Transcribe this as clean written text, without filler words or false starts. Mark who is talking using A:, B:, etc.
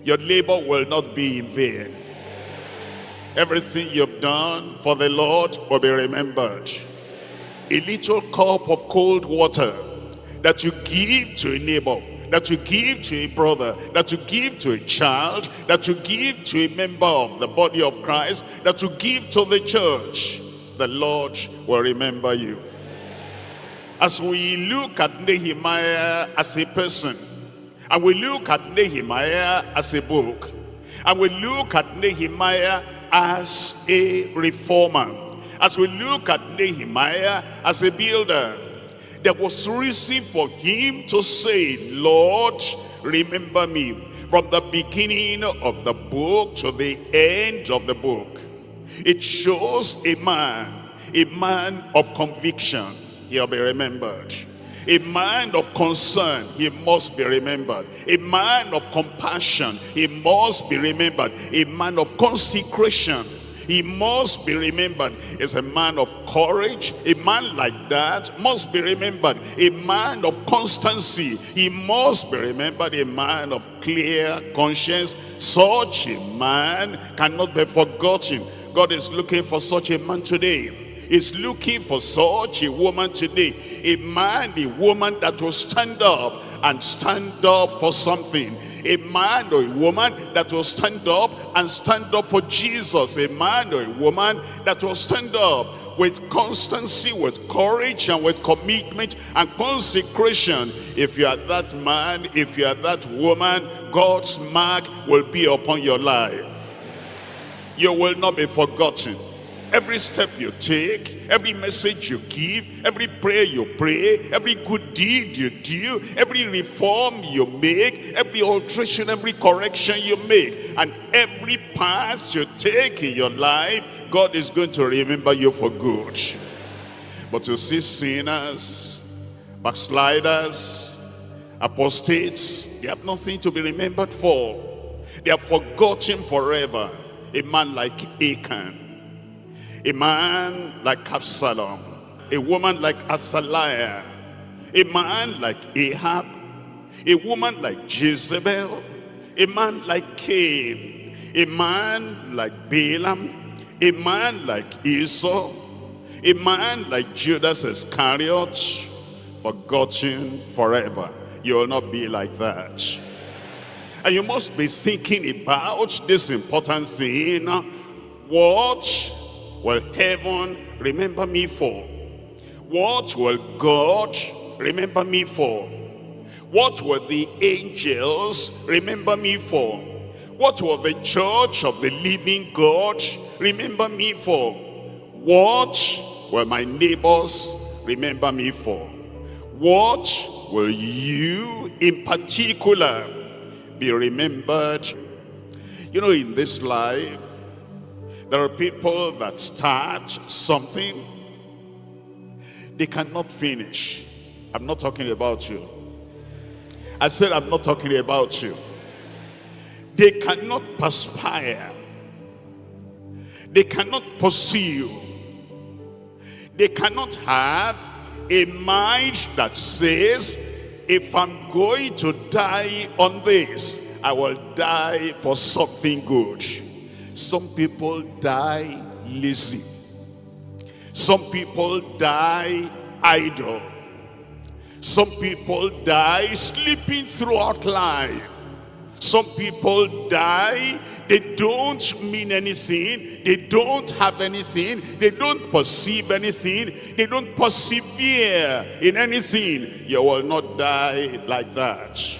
A: your labor will not be in vain. Everything you've done for the Lord will be remembered. A little cup of cold water that you give to a neighbor, that you give to a brother, that you give to a child, that you give to a member of the body of Christ, that you give to the church, the Lord will remember you. As we look at Nehemiah as a person, and we look at Nehemiah as a book, and we look at Nehemiah as a reformer, as we look at Nehemiah as a builder, there was reason for him to say, Lord, remember me. From the beginning of the book to the end of the book, it shows a man of conviction. He'll be remembered. A man of concern, he must be remembered. A man of compassion, he must be remembered. A man of consecration, he must be remembered. Is a man of courage. A man like that must be remembered. A man of constancy, he must be remembered. A man of clear conscience, such a man cannot be forgotten. God is looking for such a man today. Is looking for such a woman today. A man, a woman that will stand up and stand up for something. A man or a woman that will stand up and stand up for Jesus. A man or a woman that will stand up with constancy, with courage, and with commitment and consecration. If you are that man, if you are that woman, God's mark will be upon your life. You will not be forgotten. Every step you take, every message you give, every prayer you pray, every good deed you do, every reform you make, every alteration, every correction you make, and every path you take in your life, God is going to remember you for good. But you see sinners, backsliders, apostates, they have nothing to be remembered for. They are forgotten forever. A man like Achan, a man like Absalom, a woman like Athaliah, a man like Ahab, a woman like Jezebel, a man like Cain, a man like Balaam, a man like Esau, a man like Judas Iscariot, forgotten forever. You will not be like that. And you must be thinking about this important thing. What will heaven remember me for? What will God remember me for? What will the angels remember me for? What will the church of the living God remember me for? What will my neighbors remember me for? What will you in particular be remembered? You know, in this life, there are people that start something, they cannot finish. I'm not talking about you. I said I'm not talking about you. They cannot perspire. They cannot pursue. They cannot have a mind that says, if I'm going to die on this, I will die for something good. Some people die lazy. Some people die idle. Some people die sleeping throughout life. Some people die, they don't mean anything, they don't have anything, they don't perceive anything, they don't persevere in anything. You will not die like that.